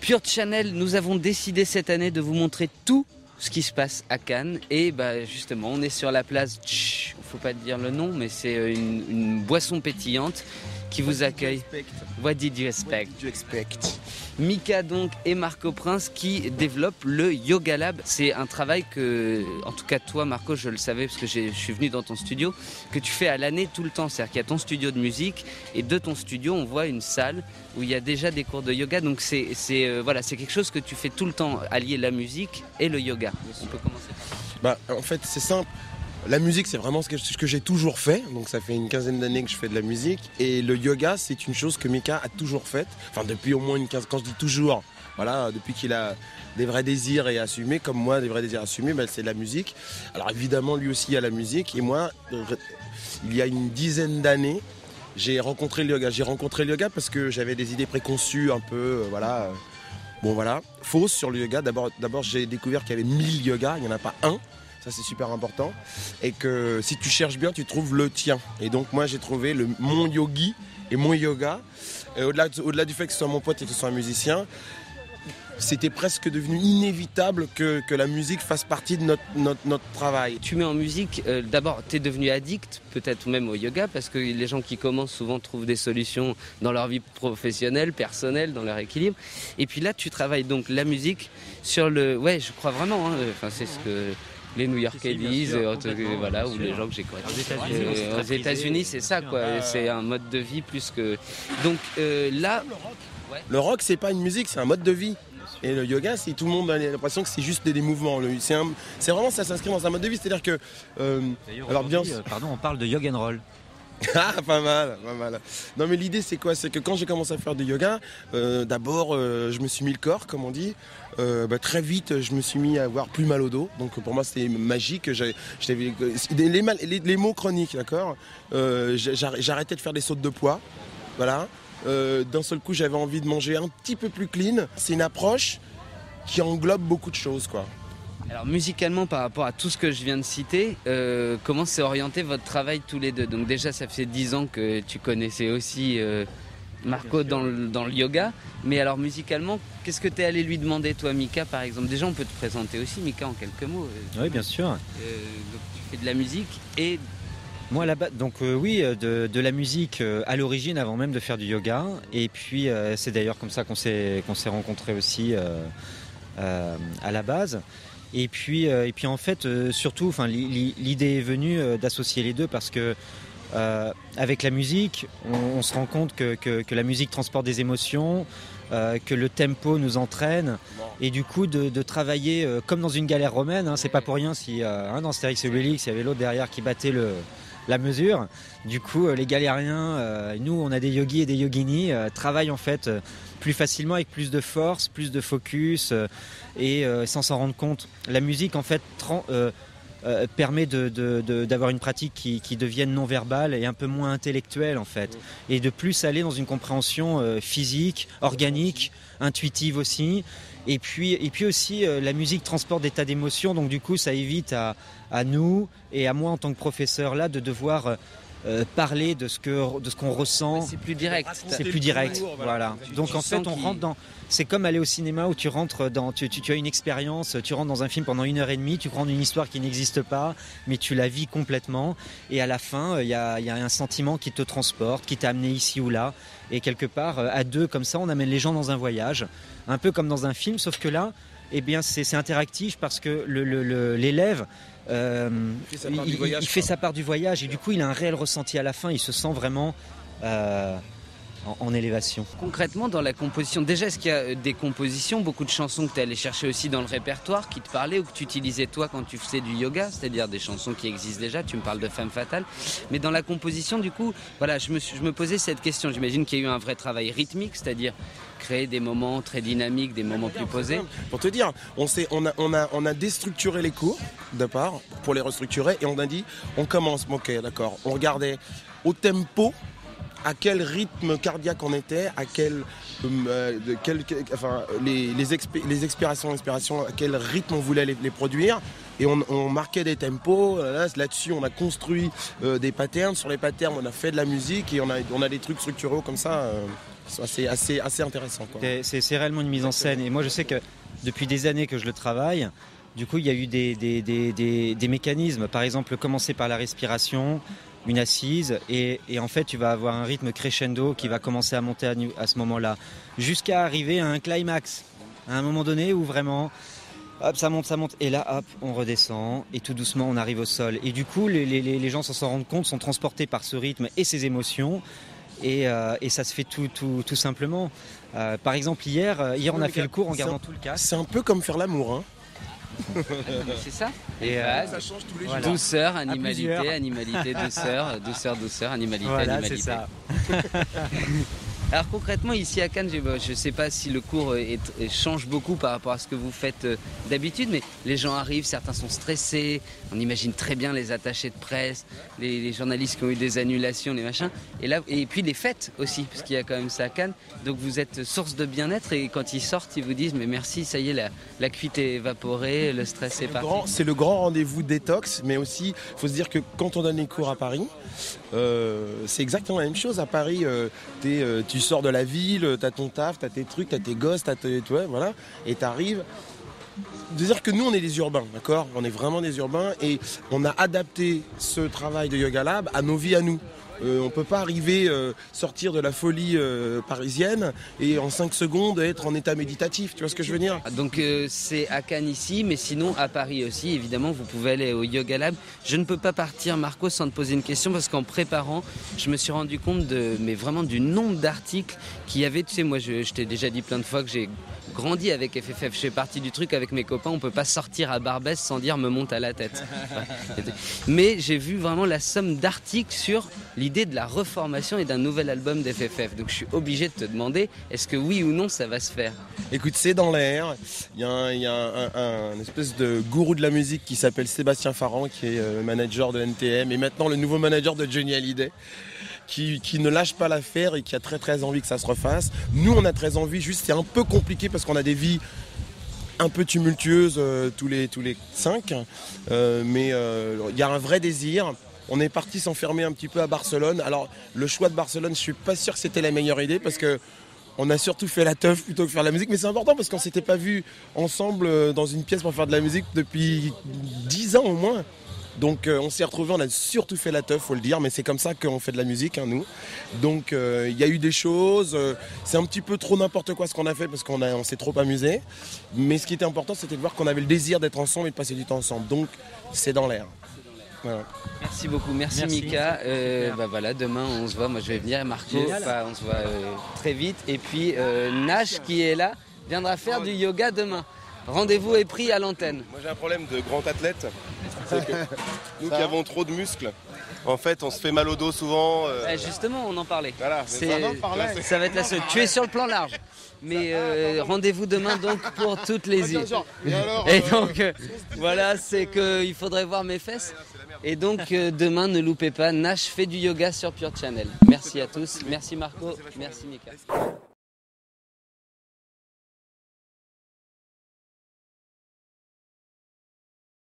Pure Channel, nous avons décidé cette année de vous montrer tout ce qui se passe à Cannes. Et justement, on est sur la place, il ne faut pas dire le nom, mais c'est une boisson pétillante qui vous accueille. What did you expect? Mika donc et Marco Prince qui développent le Yoga Lab. C'est un travail que, en tout cas toi Marco, je le savais parce que je suis venu dans ton studio, que tu fais à l'année tout le temps. C'est-à-dire qu'il y a ton studio de musique et de ton studio on voit une salle où il y a déjà des cours de yoga. Donc c'est quelque chose que tu fais tout le temps, allier la musique et le yoga. On peut commencer. En fait c'est simple. La musique, c'est vraiment ce que j'ai toujours fait. Donc ça fait une quinzaine d'années que je fais de la musique. Et le yoga, c'est une chose que Mika a toujours faite. Enfin, depuis au moins quand je dis toujours, voilà, depuis qu'il a des vrais désirs et assumés, comme moi, des vrais désirs assumés, c'est la musique. Alors évidemment, lui aussi, il y a la musique. Et moi, il y a une dizaine d'années, j'ai rencontré le yoga. J'ai rencontré le yoga parce que j'avais des idées préconçues un peu, fausses sur le yoga. D'abord, j'ai découvert qu'il y avait 1000 yogas. Il n'y en a pas un. Ça, c'est super important. Et que si tu cherches bien, tu trouves le tien. Et donc, moi, j'ai trouvé mon yogi et mon yoga. Et au-delà du fait que ce soit mon pote et que ce soit un musicien, c'était presque devenu inévitable que la musique fasse partie de notre travail. Tu mets en musique, d'abord, tu es devenu addict, peut-être même au yoga, parce que les gens qui commencent souvent trouvent des solutions dans leur vie professionnelle, personnelle, dans leur équilibre. Et puis là, tu travailles donc la musique sur le... Ouais, je crois vraiment, c'est ce que... les New-Yorkais disent, ou les gens que j'ai connus. Aux États-Unis, c'est ça, quoi. C'est un mode de vie plus que. Donc là. Le rock, c'est pas une musique, c'est un mode de vie. Et le yoga, tout le monde a l'impression que c'est juste des mouvements. C'est vraiment, ça s'inscrit dans un mode de vie. C'est-à-dire que. On parle de yoga and roll. Ah, pas mal. Non, mais l'idée, c'est quoi? C'est que quand j'ai commencé à faire du yoga, d'abord, je me suis mis le corps, comme on dit. Très vite, je me suis mis à avoir plus mal au dos. Donc, pour moi, c'était magique. Les mots chroniques, d'accord. J'arrêtais de faire des sautes de poids. Voilà. D'un seul coup, j'avais envie de manger un petit peu plus clean. C'est une approche qui englobe beaucoup de choses, quoi. Alors musicalement, par rapport à tout ce que je viens de citer, comment s'est orienté votre travail tous les deux? Donc déjà, ça fait 10 ans que tu connaissais aussi Marco dans le yoga. Mais alors musicalement, qu'est-ce que tu es allé lui demander, toi, Mika, par exemple? Déjà, on peut te présenter aussi, Mika, en quelques mots. Oui, bien sûr. Donc, tu fais de la musique et... Moi là-bas, de la musique à l'origine avant même de faire du yoga. Et puis c'est d'ailleurs comme ça qu'on s'est rencontrés aussi à la base. Et puis en fait, surtout, l'idée est venue d'associer les deux parce que avec la musique, on se rend compte que la musique transporte des émotions, que le tempo nous entraîne, et du coup de travailler comme dans une galère romaine. C'est pas pour rien si dans Astérix et Obélix, il y avait l'autre derrière qui battait la mesure. Du coup, les galériens, nous, on a des yogis et des yoginis, travaillent en fait plus facilement, avec plus de force, plus de focus, et sans s'en rendre compte. La musique, en fait, permet d'avoir une pratique qui devienne non verbale et un peu moins intellectuelle, en fait, et de plus aller dans une compréhension physique, organique, intuitive aussi. Et puis aussi, la musique transporte des tas d'émotions, donc du coup, ça évite à nous et à moi en tant que professeur là de devoir parler de ce qu'on ressent. C'est plus direct. C'est plus direct, voilà. Donc en fait, on rentre dans... C'est comme aller au cinéma où tu rentres dans... Tu as une expérience, tu rentres dans un film pendant 1h30, tu prends une histoire qui n'existe pas, mais tu la vis complètement. Et à la fin, il y a un sentiment qui te transporte, qui t'a amené ici ou là. Et quelque part, à deux, comme ça, on amène les gens dans un voyage. Un peu comme dans un film, sauf que là, c'est interactif parce que l'élève... il fait sa part du voyage et du coup il a un réel ressenti à la fin, il se sent vraiment en élévation. Concrètement dans la composition, déjà est-ce qu'il y a des compositions, beaucoup de chansons que tu es allé chercher aussi dans le répertoire qui te parlaient ou que tu utilisais toi quand tu faisais du yoga, c'est-à-dire des chansons qui existent déjà, tu me parles de Femme Fatale, mais dans la composition du coup, voilà, je me posais cette question, j'imagine qu'il y a eu un vrai travail rythmique, c'est-à-dire créer des moments très dynamiques, des moments plus posés. Pour te dire, on a déstructuré les cours de part pour les restructurer et on a dit on commence, ok d'accord, on regardait au tempo, à quel rythme cardiaque on était, à les expirations, à quel rythme on voulait les produire. Et on marquait des tempos. Là-dessus, on a construit des patterns. Sur les patterns, on a fait de la musique et on a des trucs structuraux comme ça. assez intéressants, quoi. C'est réellement une mise en scène. Et moi, je sais que depuis des années que je le travaille, du coup, il y a eu des mécanismes. Par exemple, commencer par la respiration, une assise, et en fait, tu vas avoir un rythme crescendo qui va commencer à monter à ce moment-là, jusqu'à arriver à un climax, à un moment donné où vraiment, hop, ça monte, et là, hop, on redescend, et tout doucement, on arrive au sol. Et du coup, les gens s'en rendent compte, sont transportés par ce rythme et ces émotions, et ça se fait tout simplement. Par exemple, hier, on a fait le cours en gardant tout le casque. C'est un peu comme faire l'amour, hein. C'est ça. Et Ça change tous les jours. voilà. Douceur, animalité, douceur, animalité, Voilà, animalité. c'est ça. Alors concrètement ici à Cannes, je ne sais pas si le cours change beaucoup par rapport à ce que vous faites d'habitude, mais les gens arrivent, certains sont stressés, on imagine très bien les attachés de presse, les journalistes qui ont eu des annulations, les machins, et puis les fêtes aussi, parce qu'il y a quand même ça à Cannes, donc vous êtes source de bien-être et quand ils sortent, ils vous disent mais merci, ça y est, la cuite est évaporée, le stress est parti. C'est le grand rendez-vous détox, mais aussi, il faut se dire que quand on donne les cours à Paris, c'est exactement la même chose. À Paris, tu sors de la ville, t'as ton taf, t'as tes trucs, t'as tes gosses, voilà, et t'arrives. C'est-à-dire que nous, on est des urbains, d'accord ? On est vraiment des urbains et on a adapté ce travail de Yoga Lab à nos vies à nous. On ne peut pas arriver, sortir de la folie parisienne et en 5 secondes être en état méditatif, tu vois ce que je veux dire ? Donc c'est à Cannes ici, mais sinon à Paris aussi, évidemment, vous pouvez aller au Yoga Lab. Je ne peux pas partir, Marco, sans te poser une question, parce qu'en préparant, je me suis rendu compte vraiment du nombre d'articles qu'il y avait. Tu sais, moi, je t'ai déjà dit plein de fois que j'ai grandi avec FFF. Je fais partie du truc avec mes copains, on peut pas sortir à Barbès sans dire me monte à la tête. Mais j'ai vu vraiment la somme d'articles sur l'idée de la reformation et d'un nouvel album d'FFF. Donc je suis obligé de te demander, est-ce que oui ou non ça va se faire ? Écoute, c'est dans l'air. Il y a un espèce de gourou de la musique qui s'appelle Sébastien Farran, qui est le manager de NTM et maintenant le nouveau manager de Johnny Hallyday. Qui ne lâche pas l'affaire et qui a très très envie que ça se refasse. Nous, on a très envie, juste c'est un peu compliqué parce qu'on a des vies un peu tumultueuses tous les 5, mais il y a un vrai désir. On est parti s'enfermer un petit peu à Barcelone. Alors, le choix de Barcelone, je suis pas sûr que c'était la meilleure idée parce que on a surtout fait la teuf plutôt que faire la musique, mais c'est important parce qu'on s'était pas vus ensemble dans une pièce pour faire de la musique depuis 10 ans au moins. Donc on s'est retrouvés, on a surtout fait la teuf, faut le dire, mais c'est comme ça qu'on fait de la musique, hein, nous. Donc il y a eu des choses, c'est un petit peu trop n'importe quoi ce qu'on a fait parce qu'on s'est trop amusé. Mais ce qui était important, c'était de voir qu'on avait le désir d'être ensemble et de passer du temps ensemble. Donc c'est dans l'air. Voilà. Merci beaucoup, merci. Mika. Voilà, demain on se voit, moi je vais venir, Marco, on se voit très vite. Et puis Nash qui est là viendra faire du yoga demain. Rendez-vous est pris à l'antenne. Moi j'ai un problème de grand athlète, c'est que nous qui avons trop de muscles, en fait on se fait mal au dos souvent. Justement on en parlait. Voilà, ça va être la seule. Tu es sur le plan large. Mais rendez-vous demain donc pour toutes les îles. Et donc voilà, c'est qu'il faudrait voir mes fesses. Et donc demain ne loupez pas, Nash fait du yoga sur Pure Channel. Merci à tous, merci Marco, merci Mika.